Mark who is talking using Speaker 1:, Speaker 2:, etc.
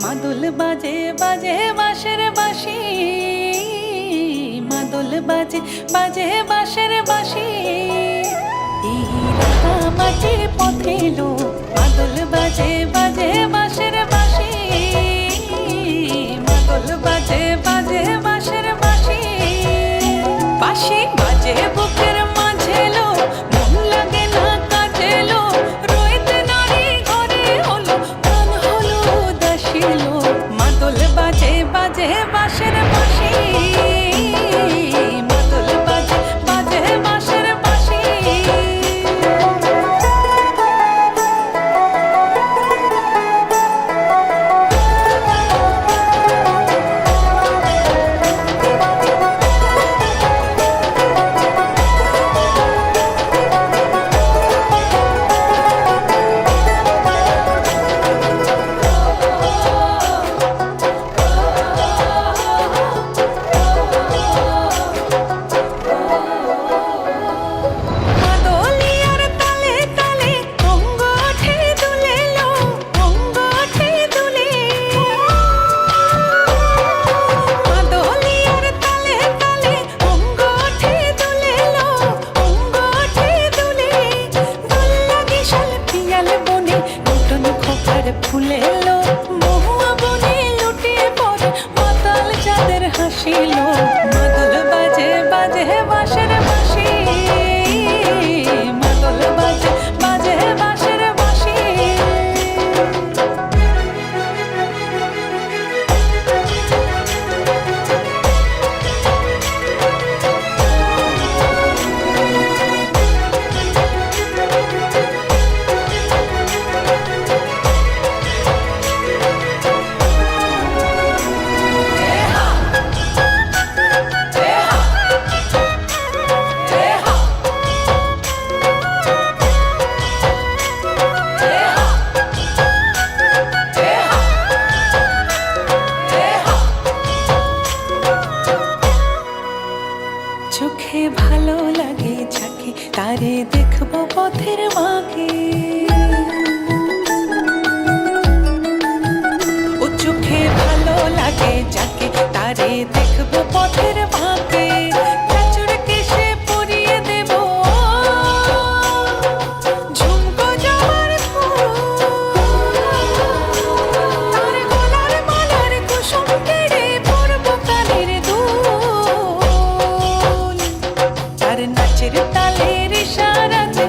Speaker 1: মাদল বাজে বাজে বাঁশের বাঁশি, মাদল বাজে বাজে বাঁশের বাঁশি। এই রাঙা মাটির পথে এলো মাদল বাজে বাজে বাঁশের বাঁশি, মাদল বাজে বাজে বাঁশের বাঁশি। বাঁশি বাজে বুকের মাঝে এলো, মন লাগে না কাজে এলো, রইতে নারী ঘরে হলো, প্রাণ হলো উদাসী এলো। মাদল বাজে বাজে বাঁশের বাঁশি, মাদল বাজে বাজে বাঁশের বাঁশি। ফুলে এলো মহুয়া বনে লুটিয়ে পড়ে মাতাল চাঁদের হাসিল। মাদল বাজে বাজে বাঁশের বাঁশি, মাদল বাজে বাজে বাঁশের বাঁশি। চোখে ভালো লাগে যাকে তারে দেখবো পথের বাঁকে, ও চোখে ভালো লাগে যাকে তারে দেখবো পথের বাঁকে। চাঁচুর কেশে পরিয়ে দেব ঝুমকো জবার ফুল, তার গলার মালার কুসুম কেড়ে পরবো কানের দুল। তার নাচের তালের ইশারাতে